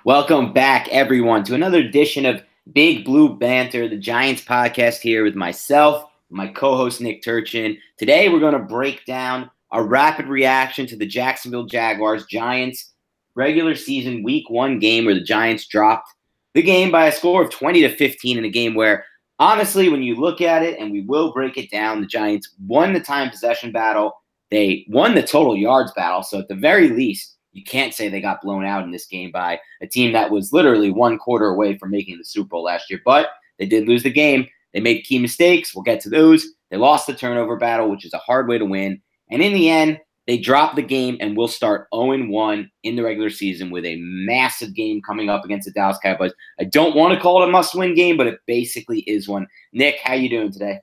Welcome back, everyone, to another edition of Big Blue Banter, the Giants podcast here with myself, my co-host Nick Turchin. Today, we're going to break down a rapid reaction to the Jacksonville Jaguars Giants regular season Week 1 game where the Giants dropped the game by a score of 20-15 in a game where, honestly, when you look at it, and we will break it down, the Giants won the time possession battle. They won the total yards battle. So at the very least, you can't say they got blown out in this game by a team that was literally one quarter away from making the Super Bowl last year. But they did lose the game. They made key mistakes. We'll get to those. They lost the turnover battle, which is a hard way to win. And in the end, they dropped the game and will start 0-1 in the regular season with a massive game coming up against the Dallas Cowboys. I don't want to call it a must-win game, but it basically is one. Nick, how you doing today?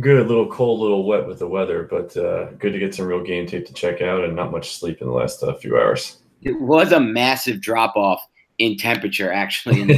Good, a little cold, a little wet with the weather, but good to get some real game tape to check out and not much sleep in the last few hours. It was a massive drop-off in temperature, actually.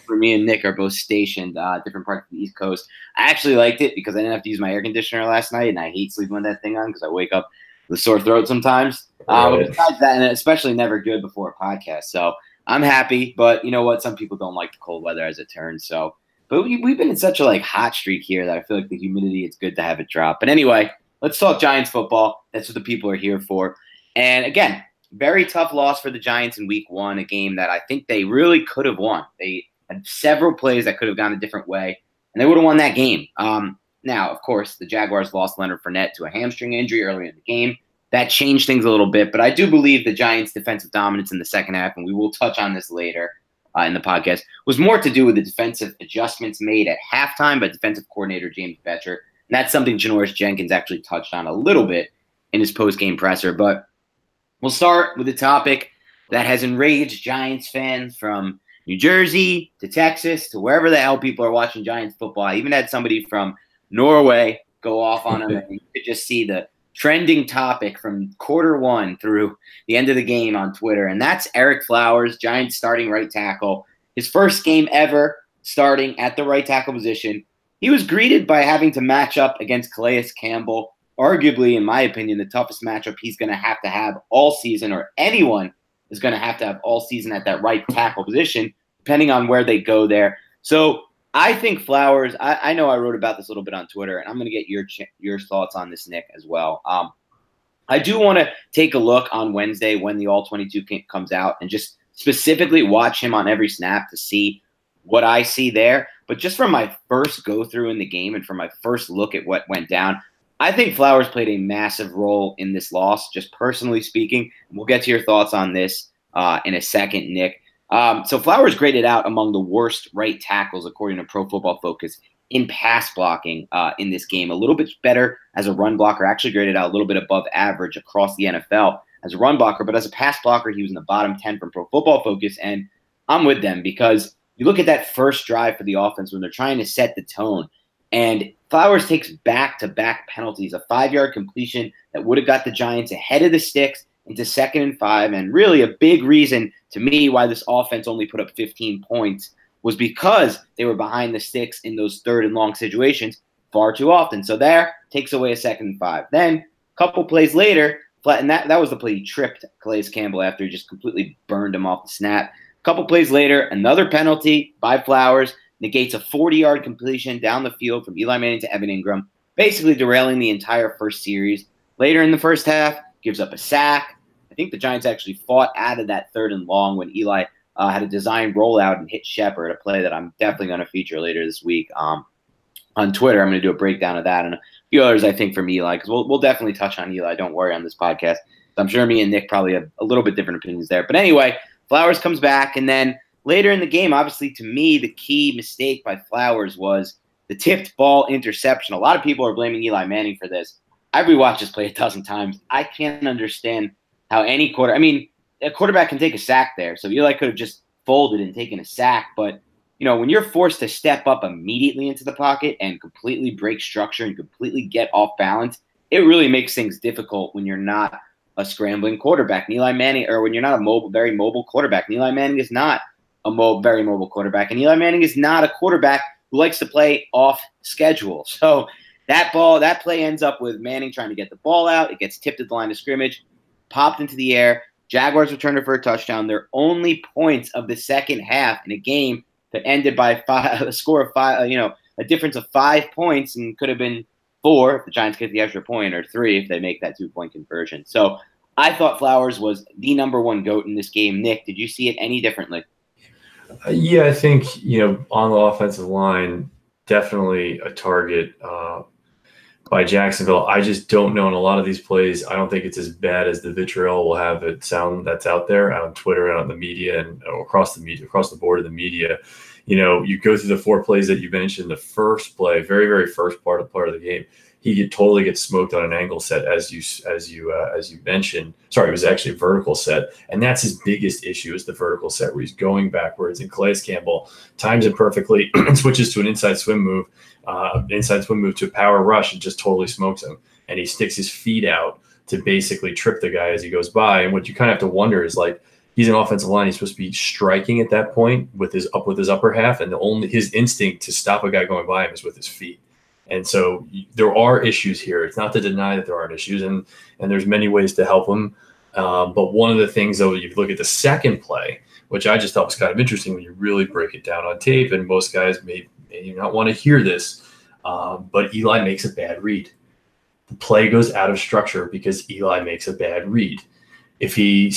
For me and Nick are both stationed different parts of the East Coast. I actually liked it because I didn't have to use my air conditioner last night, and I hate sleeping with that thing on because I wake up with a sore throat sometimes. Right. But besides that, and especially never good before a podcast. So I'm happy, but you know what? Some people don't like the cold weather as it turns, so. But we've been in such a hot streak here that I feel like the humidity, it's good to have it drop. But anyway, let's talk Giants football. That's what the people are here for. And again, very tough loss for the Giants in Week 1, a game that I think they really could have won. They had several plays that could have gone a different way, and they would have won that game. Now, of course, the Jaguars lost Leonard Fournette to a hamstring injury earlier in the game. That changed things a little bit, but I do believe the Giants' defensive dominance in the second half, and we will touch on this later, in the podcast, was more to do with the defensive adjustments made at halftime by defensive coordinator James Bettcher. And that's something Janoris Jenkins actually touched on a little bit in his post-game presser. But we'll start with a topic that has enraged Giants fans from New Jersey to Texas to wherever the hell people are watching Giants football. I even had somebody from Norway go off on them, and you could just see the trending topic from quarter 1 through the end of the game on Twitter, and that's Ereck Flowers, Giants starting right tackle. His first game ever starting at the right tackle position. He was greeted by having to match up against Calais Campbell, arguably, in my opinion, the toughest matchup he's going to have all season, or anyone is going to have all season at that right tackle position, depending on where they go there. So I think Flowers, I know I wrote about this a little bit on Twitter, and I'm going to get your thoughts on this, Nick, as well. I do want to take a look on Wednesday when the All-22 comes out and just specifically watch him on every snap to see what I see there. But just from my first go-through in the game and from my first look at what went down, I think Flowers played a massive role in this loss, just personally speaking. We'll get to your thoughts on this in a second, Nick. So Flowers graded out among the worst right tackles, according to Pro Football Focus, in pass blocking in this game. A little bit better as a run blocker, actually graded out a little bit above average across the NFL as a run blocker. But as a pass blocker, he was in the bottom 10 from Pro Football Focus. And I'm with them because you look at that first drive for the offense when they're trying to set the tone. And Flowers takes back-to-back penalties, a 5-yard completion that would have got the Giants ahead of the sticks into 2nd and 5, and really a big reason to me why this offense only put up 15 points was because they were behind the sticks in those 3rd and long situations far too often. So there, takes away a 2nd and 5. Then, a couple plays later, and that was the play he tripped Calais Campbell after he just completely burned him off the snap. A couple plays later, another penalty by Flowers negates a 40-yard completion down the field from Eli Manning to Evan Ingram, basically derailing the entire first series. Later in the first half, gives up a sack. I think the Giants actually fought out of that 3rd and long when Eli had a designed rollout and hit Shepard, a play that I'm definitely going to feature later this week on Twitter. I'm going to do a breakdown of that and a few others, I think, from Eli, because we'll definitely touch on Eli. Don't worry on this podcast. I'm sure me and Nick probably have a little bit different opinions there. But anyway, Flowers comes back, and then later in the game, obviously, to me, the key mistake by Flowers was the tipped ball interception. A lot of people are blaming Eli Manning for this. I've rewatched this play a dozen times. I can't understand how any a quarterback can take a sack there. So Eli could have just folded and taken a sack. But, when you're forced to step up immediately into the pocket and completely break structure and completely get off balance, it really makes things difficult when you're not a scrambling quarterback. And Eli Manning, or when you're not a very mobile quarterback. And Eli Manning is not a very mobile quarterback. And Eli Manning is not a quarterback who likes to play off schedule. So that play ends up with Manning trying to get the ball out. It gets tipped at the line of scrimmage, popped into the air. Jaguars returned it for a touchdown. Their only points of the second half in a game that ended by a score of 5, a difference of 5 points, and could have been 4 if the Giants get the extra point, or 3 if they make that 2-point conversion. So I thought Flowers was the number one GOAT in this game. Nick, did you see it any differently? Yeah, I think, on the offensive line, definitely a target by Jacksonville. I just don't know in a lot of these plays. I don't think it's as bad as the vitriol will have it sound that's out there on Twitter and on the media and across the board of the media. You go through the 4 plays that you mentioned. The first play, very, very first part of the game, he totally gets smoked on an angle set, as you mentioned. Sorry, it was actually a vertical set, and that's his biggest issue, is the vertical set where he's going backwards. And Calais Campbell times it perfectly, switches to an inside swim move to a power rush, and just totally smokes him. And he sticks his feet out to basically trip the guy as he goes by. And what you kind of have to wonder is, like, he's an offensive line. He's supposed to be striking at that point with his upper half, and his instinct to stop a guy going by him is with his feet. And so there are issues here. It's not to deny that there aren't issues, and there's many ways to help them. But one of the things, though, you look at the second play, which I just thought was kind of interesting when you really break it down on tape, and most guys may not want to hear this, but Eli makes a bad read. The play goes out of structure because Eli makes a bad read. If he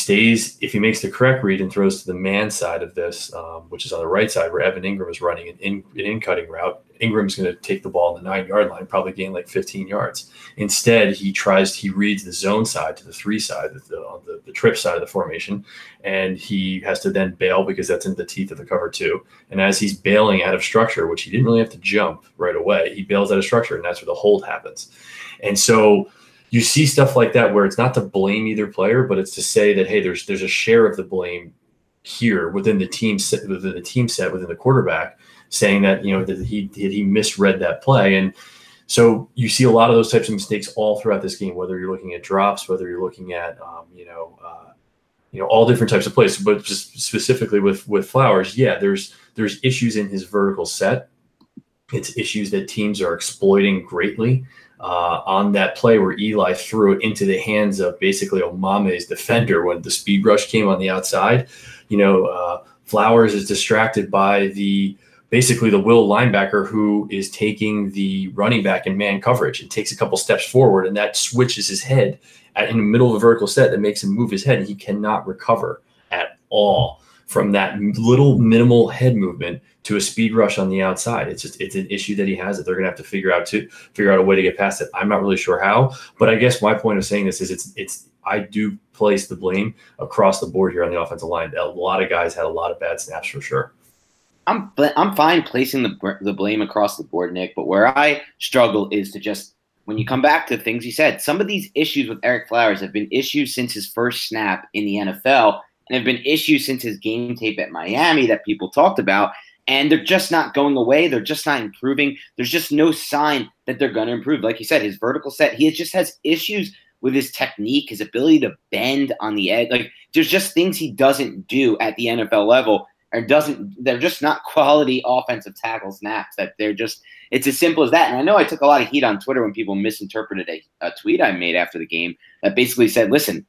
makes the correct read and throws to the man side of this, which is on the right side where Evan Ingram is running an in-cutting route, Ingram's going to take the ball on the 9-yard line, probably gain like 15 yards. Instead, he reads the zone side to the 3 side, the trip side of the formation, and he has to then bail because that's in the teeth of the cover 2. And as he's bailing out of structure, which he didn't really have to jump right away, he bails out of structure, and that's where the hold happens. And so you see stuff like that where it's not to blame either player, but it's to say that, hey, there's a share of the blame here within the team set, within the quarterback, saying that that he misread that play. And so you see a lot of those types of mistakes all throughout this game, whether you're looking at drops, whether you're looking at all different types of plays, but just specifically with Flowers, yeah, there's issues in his vertical set. It's issues that teams are exploiting greatly. On that play where Eli threw it into the hands of basically Omame's defender when the speed rush came on the outside, Flowers is distracted by basically the will linebacker who is taking the running back in man coverage and takes a couple steps forward, and that switches his head in the middle of a vertical set that makes him move his head, and he cannot recover at all from that little minimal head movement to a speed rush on the outside. It's an issue that he has that they're going to have to figure out a way to get past it. I'm not really sure how, but I guess my point of saying this is I do place the blame across the board here on the offensive line. A lot of guys had a lot of bad snaps for sure. I'm fine placing the blame across the board, Nick, but where I struggle is to just, when you come back to things you said, some of these issues with Ereck Flowers have been issues since his first snap in the NFL, and have been issues since his game tape at Miami that people talked about, and they're just not going away. They're just not improving. There's just no sign that they're going to improve. Like you said, his vertical set, he just has issues with his technique, his ability to bend on the edge. Like, there's just things he doesn't do at the NFL level, they're just not quality offensive tackle snaps. It's as simple as that. And I know I took a lot of heat on Twitter when people misinterpreted a tweet I made after the game that basically said, listen,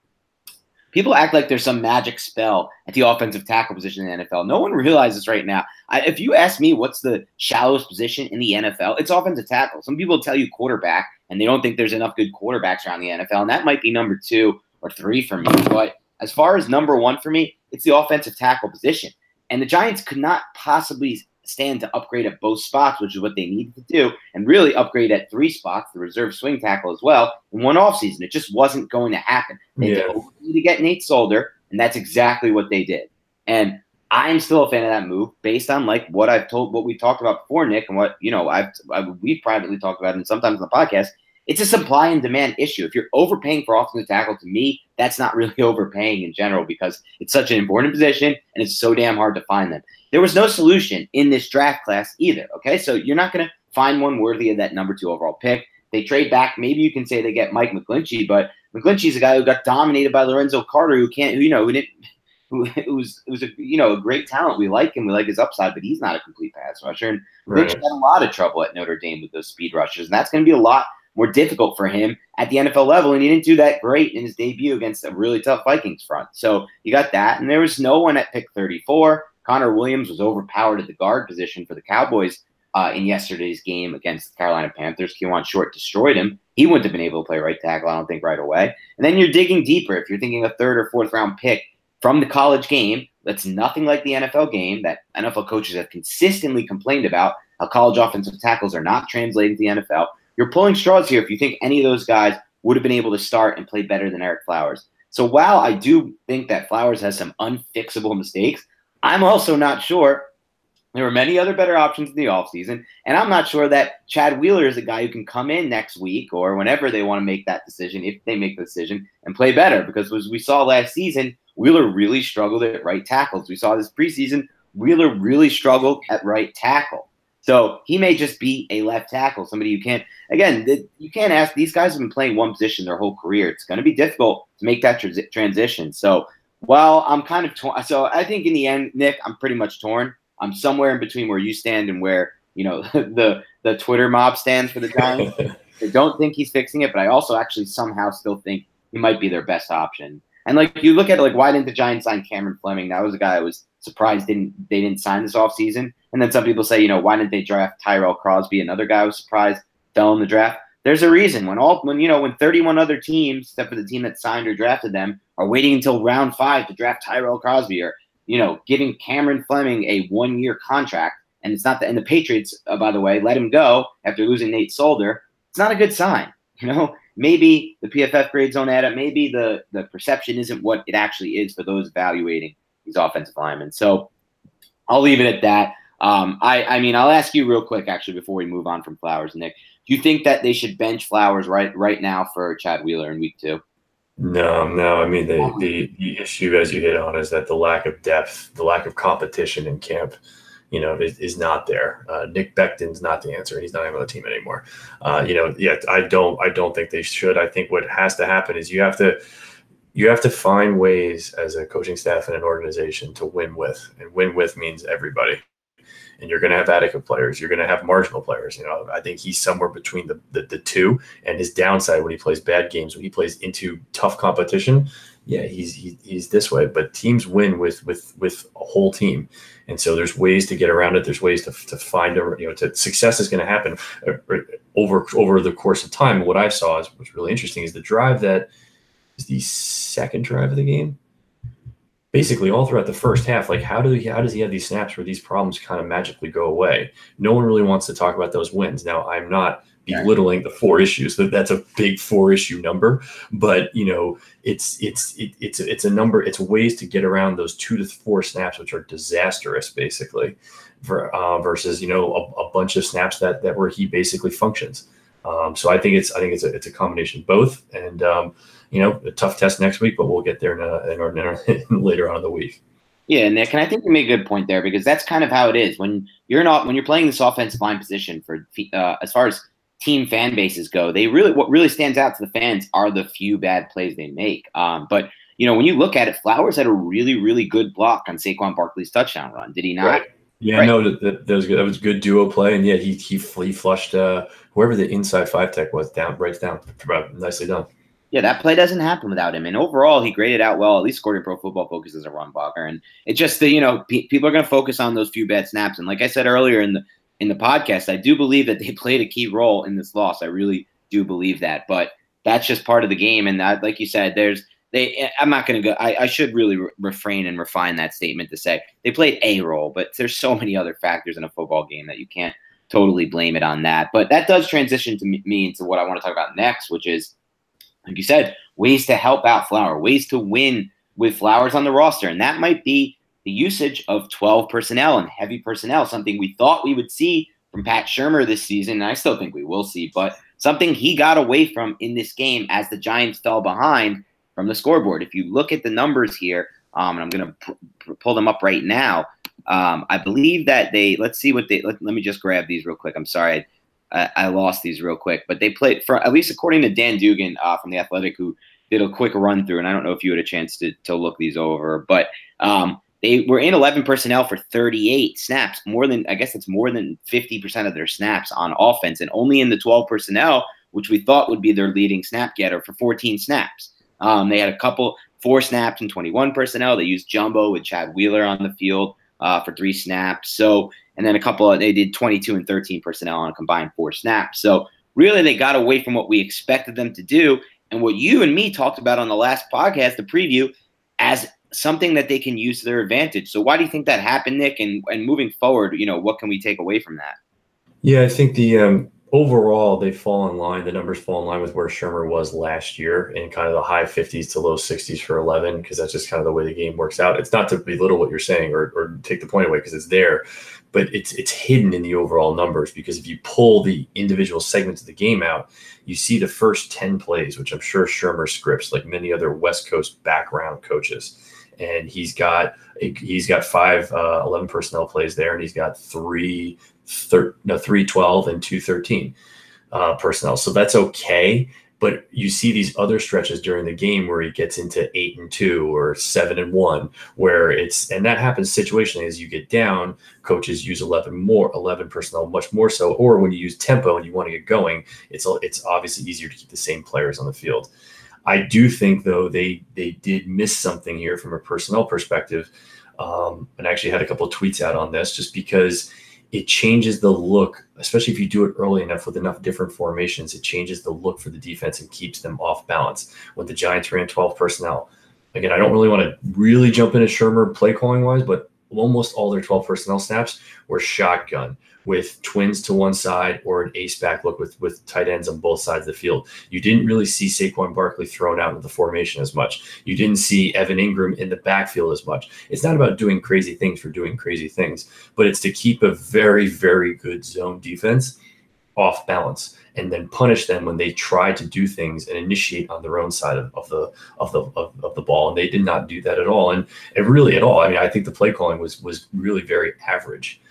people act like there's some magic spell at the offensive tackle position in the NFL. No one realizes right now. If you ask me what's the shallowest position in the NFL, it's offensive tackle. Some people tell you quarterback, and they don't think there's enough good quarterbacks around the NFL, and that might be number 2 or 3 for me. But as far as number 1 for me, it's the offensive tackle position. And the Giants could not possibly stand to upgrade at both spots, which is what they needed to do, and really upgrade at 3 spots, the reserve swing tackle as well, in one offseason. It just wasn't going to happen. They had to get Nate Solder, and that's exactly what they did. And I'm still a fan of that move based on like what we talked about before, Nick, and what we've privately talked about, and sometimes on the podcast. It's a supply and demand issue. If you're overpaying for offensive tackle, to me, that's not really overpaying in general, because it's such an important position and it's so damn hard to find them. There was no solution in this draft class either, okay? So you're not going to find one worthy of that number 2 overall pick. They trade back. Maybe you can say they get Mike McGlinchey, but McGlinchey's a guy who got dominated by Lorenzo Carter, who was a great talent. We like him. We like his upside, but he's not a complete pass rusher. And McGlinchey had a lot of trouble at Notre Dame with those speed rushers, and that's going to be a lot more difficult for him at the NFL level, and he didn't do that great in his debut against a really tough Vikings front. So you got that, and there was no one at pick 34. Connor Williams was overpowered at the guard position for the Cowboys in yesterday's game against the Carolina Panthers. Kewan Short destroyed him. He wouldn't have been able to play right tackle, I don't think, right away. And then you're digging deeper. If you're thinking a third or fourth round pick from the college game, that's nothing like the NFL game that NFL coaches have consistently complained about, how college offensive tackles are not translating to the NFL. You're pulling straws here if you think any of those guys would have been able to start and play better than Eric Flowers. So while I do think that Flowers has some unfixable mistakes, I'm also not sure. There were many other better options in the offseason, and I'm not sure that Chad Wheeler is a guy who can come in next week or whenever they want to make that decision, if they make the decision, and play better. Because as we saw last season, Wheeler really struggled at right tackles. We saw this preseason, Wheeler really struggled at right tackle. So he may just be a left tackle, somebody you can't – again, you can't ask – these guys have been playing one position their whole career. It's going to be difficult to make that transition. So while I'm kind of torn – so I think in the end, Nick, I'm pretty much torn. I'm somewhere in between where you stand and where, the Twitter mob stands for the Giants. I don't think he's fixing it, but I also actually somehow still think he might be their best option. And you look at it, why didn't the Giants sign Cameron Fleming? That was a guy I was surprised they didn't sign this offseason. And then some people say, why didn't they draft Tyrell Crosby? Another guy I was surprised fell in the draft. There's a reason. When 31 other teams, except for the team that signed or drafted them, are waiting until round 5 to draft Tyrell Crosby or giving Cameron Fleming a 1-year contract, and it's not and the Patriots, by the way, let him go after losing Nate Solder. It's not a good sign. Maybe the PFF grades don't add up. Maybe the perception isn't what it actually is for those evaluating these offensive linemen. So I'll leave it at that. I'll ask you real quick, actually, before we move on from Flowers, Nick. Do you think that they should bench Flowers right now for Chad Wheeler in week 2? No. The issue, as you hit on, is that the lack of depth, the lack of competition in camp, is not there. Nick Becton's not the answer. He's not even on the team anymore. I don't think they should. I think what has to happen is you have to find ways as a coaching staff and an organization to win with, and win with means everybody. And you're going to have adequate players. You're going to have marginal players. I think he's somewhere between the two. And his downside when he plays bad games, when he plays into tough competition, yeah, he's this way. But teams win with a whole team, and so there's ways to get around it. There's ways to find success is going to happen over the course of time. What I saw was really interesting is the drive that is the second drive of the game. Basically, all throughout the first half, how does he have these snaps where these problems kind of magically go away? No one really wants to talk about those wins. Now, I'm not belittling the 4 issues. That's a big 4-issue number, but it's a number. It's ways to get around those 2 to 4 snaps, which are disastrous, basically, versus a bunch of snaps that where he basically functions. So I think it's a combination of both, and a tough test next week, but we'll get there in later on in the week. Yeah, Nick, and I think you made a good point there, because that's kind of how it is when you're playing this offensive line position for as far as team fan bases go. What really stands out to the fans are the few bad plays they make. But when you look at it, Flowers had a really, really good block on Saquon Barkley's touchdown run. Did he not? Right. Yeah, right. No, that was good. That was good duo play, and yeah, he flushed whoever the inside 5 tech was down. Nicely done. Yeah, that play doesn't happen without him. And overall, he graded out well, at least according to Pro Football Focus, as a run blocker. And it's just that, people are going to focus on those few bad snaps. And like I said earlier in the podcast, I do believe that they played a key role in this loss. I really do believe that. But that's just part of the game. And that, like you said, I'm not going to go – I should really refrain and refine that statement to say they played a role. But there's so many other factors in a football game that you can't totally blame it on that. But that does transition to me into what I want to talk about next, which is, like you said, ways to help out Flower, ways to win with Flowers on the roster. And that might be the usage of 12 personnel and heavy personnel, something we thought we would see from Pat Shurmur this season, and I still think we will see, but something he got away from in this game as the Giants fell behind from the scoreboard. If you look at the numbers here, and I'm going to pull them up right now, I believe that let's see what let me just grab these real quick. I'm sorry. I lost these real quick, but they played, for at least according to Dan Dugan from The Athletic, who did a quick run through, and I don't know if you had a chance to look these over, but they were in 11 personnel for 38 snaps, I guess it's more than 50% of their snaps on offense, and only in the 12 personnel which we thought would be their leading snap getter, for 14 snaps. They had 4 snaps and 21 personnel. They used Jumbo with Chad Wheeler on the field for 3 snaps. So, and then they did 22 and 13 personnel on a combined 4 snaps. So really they got away from what we expected them to do and what you and me talked about on the last podcast, the preview, as something that they can use to their advantage. So why do you think that happened, Nick? And moving forward, what can we take away from that? Yeah, I think the overall they fall in line. The numbers fall in line with where Shermer was last year in kind of the high 50s to low 60s for 11, because that's just kind of the way the game works out. It's not to belittle what you're saying or take the point away, because it's there, but it's hidden in the overall numbers, because if you pull the individual segments of the game out, you see the first 10 plays, which I'm sure Shermer scripts like many other West Coast background coaches. And he's got 5 11 personnel plays there, and he's got 3 12 and 2 13 personnel. So that's okay. But you see these other stretches during the game where he gets into 8 and 2 or 7 and 1, and that happens situationally. As you get down, coaches use 11 personnel, much more so. Or when you use tempo and you want to get going, it's obviously easier to keep the same players on the field. I do think, though, they did miss something here from a personnel perspective. And I actually had a couple of tweets out on this, just because it changes the look, especially if you do it early enough with enough different formations. It changes the look for the defense and keeps them off balance. When the Giants ran 12 personnel, again, I don't really want to really jump into Shermer play calling wise, but almost all their 12 personnel snaps were shotgun with twins to one side or an ace back look with tight ends on both sides of the field. You didn't really see Saquon Barkley thrown out into the formation as much. You didn't see Evan Ingram in the backfield as much. It's not about doing crazy things for doing crazy things, but it's to keep a very, very good zone defense off balance and then punish them when they try to do things and initiate on their own side of the ball. And they did not do that at all. And really at all. I mean, I think the play calling was really very average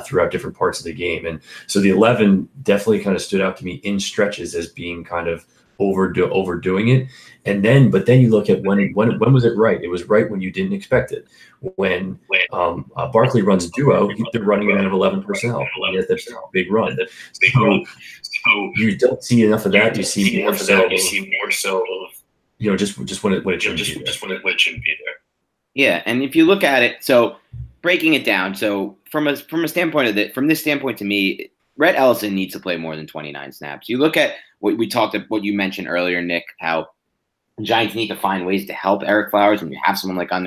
throughout different parts of the game. And so the 11 definitely kind of stood out to me in stretches as being kind of overdoing it. But then you look at when was it right? It was right when you didn't expect it. When Barkley runs duo, they're running it out of 11 personnel. He has that big run. So you don't see enough of that. You see more so just when it shouldn't be there. Yeah, and if you look at it, so breaking it down, so from a standpoint from this standpoint, to me, Rhett Ellison needs to play more than 29 snaps. You look at what you mentioned earlier, Nick, how Giants need to find ways to help Eric Flowers when you have someone like on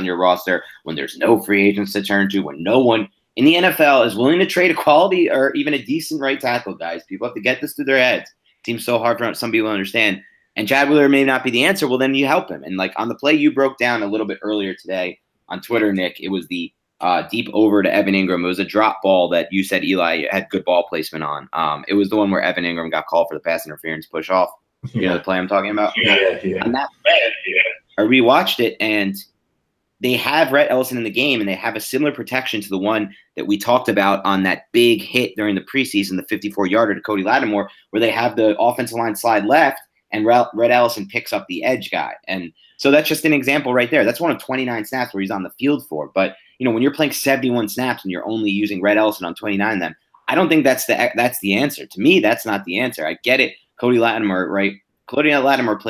your roster, when there's no free agents to turn to, when no one in the NFL is willing to trade a quality or even a decent right tackle, guys. People have to get this through their heads. It seems so hard for some people to understand. And Chad Wheeler may not be the answer. Well, then you help him. And like on the play you broke down a little bit earlier today on Twitter, Nick, it was the deep over to Evan Ingram. It was a drop ball that you said Eli had good ball placement on. It was the one where Evan Ingram got called for the pass interference push off. You know the play I'm talking about? Yeah. On that play, I rewatched it, and they have Rhett Ellison in the game, and they have a similar protection to the one that we talked about on that big hit during the preseason, the 54-yarder to Cody Lattimore, where they have the offensive line slide left, and Rhett Ellison picks up the edge guy. And so that's just an example right there. That's one of 29 snaps where he's on the field for. But, when you're playing 71 snaps and you're only using Rhett Ellison on 29 of them, I don't think that's the answer. To me, that's not the answer. I get it. Cody Lattimore, right? Cody Lattimore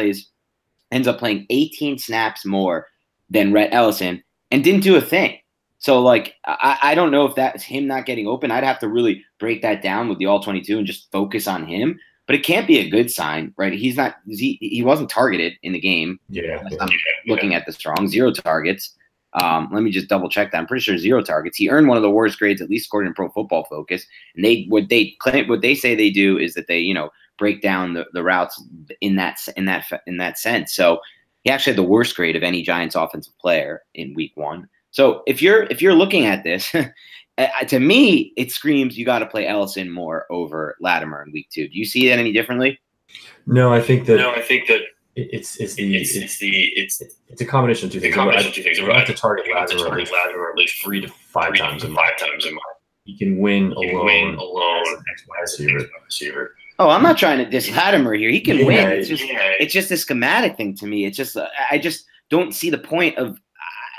ends up playing 18 snaps more than Rhett Ellison and didn't do a thing. So, I don't know if that's him not getting open. I'd have to really break that down with the all-22 and just focus on him. But it can't be a good sign, right? He wasn't targeted in the game. Yeah. I'm looking at the strong 0 targets. Let me just double check that. I'm pretty sure 0 targets. He earned one of the worst grades, at least according to Pro Football Focus. And what they say they do is that they, break down the routes in that sense. So he actually had the worst grade of any Giants offensive player in week 1. So if you're looking at this, to me, it screams you got to play Ellison more over Lattimore in week 2. Do you see that any differently? No, I think that it's a combination of two things. You have to target Lattimore at least 3 to 5 times a month. He can win alone as an X receiver. Oh, I'm not trying to diss Lattimore here. He can win. It's just a schematic thing to me. It's just I just don't see the point of.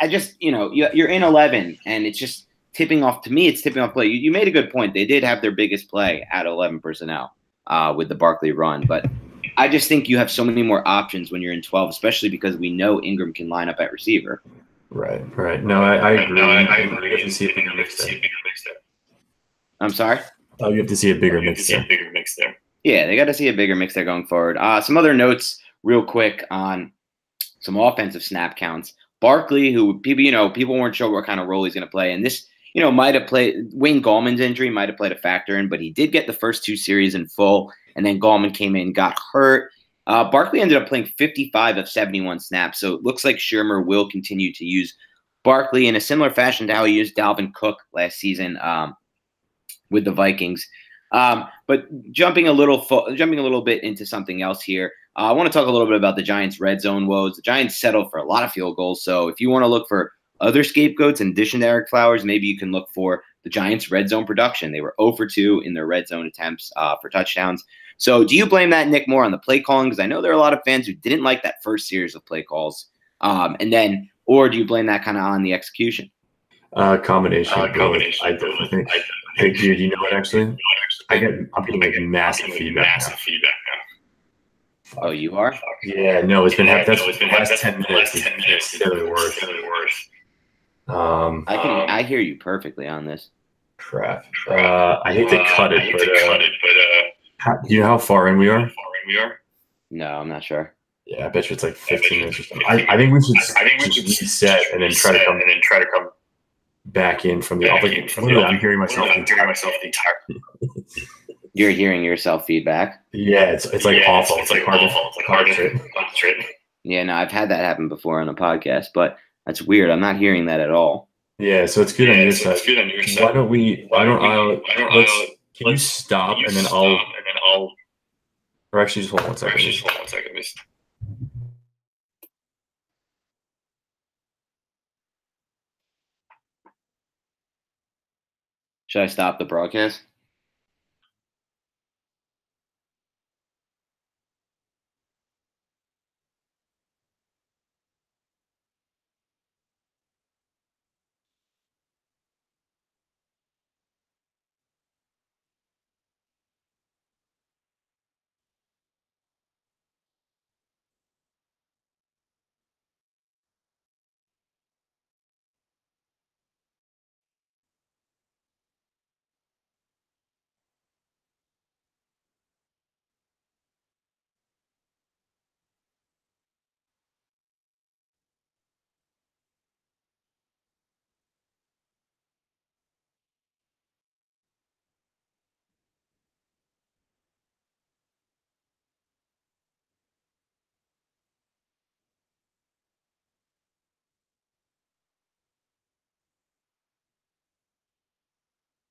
You're in 11, and it's just tipping off. To me, it's tipping off play. You made a good point. They did have their biggest play at 11 personnel. with the Barkley run. But I just think you have so many more options when you're in 12, especially because we know Ingram can line up at receiver. Right. No, I agree. You have to see a bigger mix there. I'm sorry? Oh, you have to see a bigger mix there. Yeah, they got to see a bigger mix there going forward. Some other notes real quick on some offensive snap counts. Barkley, who people weren't sure what kind of role he's going to play, and this, might have played. Wayne Gallman's injury might have played a factor in, but he did get the first 2 series in full, and then Gallman came in, got hurt. Barkley ended up playing 55 of 71 snaps, so it looks like Shermer will continue to use Barkley in a similar fashion to how he used Dalvin Cook last season with the Vikings. But jumping a little bit into something else here, I want to talk a little bit about the Giants' red zone woes. The Giants settled for a lot of field goals, so if you want to look for other scapegoats in addition to Eric Flowers, maybe you can look for the Giants' red zone production. They were 0 for 2 in their red zone attempts for touchdowns. So do you blame that, Nick, more on the play calling? Because I know there are a lot of fans who didn't like that first series of play calls. Or do you blame that kind of on the execution? Combination. I definitely think. Hey, dude, you know what? Actually, I'm getting like massive feedback now. Oh, you are? Yeah, no, it's been happening. That's the last 10 minutes. It's steadily worse. I hear you perfectly on this. Crap. I hate to cut it, but do you know how far in we are? No, I'm not sure. Yeah, I bet you it's like 15 minutes or something. I think we should reset and then try to come back in from the off. I'm hearing myself the entire. You're hearing yourself feedback. Yeah, it's like awful. It's like hard to concentrate. Yeah, no, I've had that happen before on a podcast, but that's weird. I'm not hearing that at all. Yeah, so it's good on your side. Why don't can you stop and then I'll or actually just hold 1 second. Should I stop the broadcast?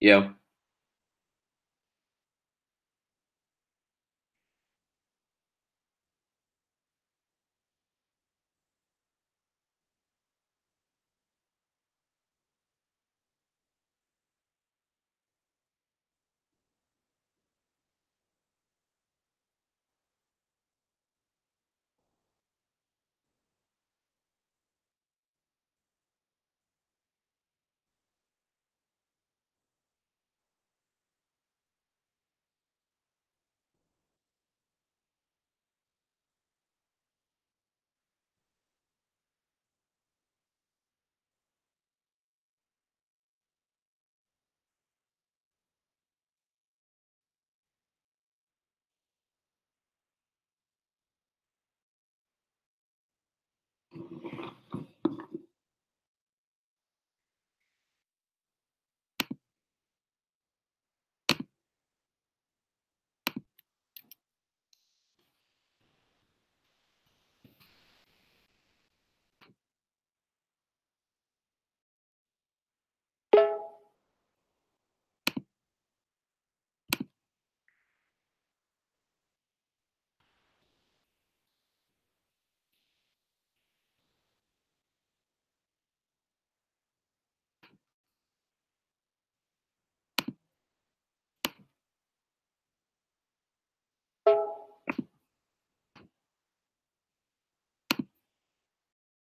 Yo.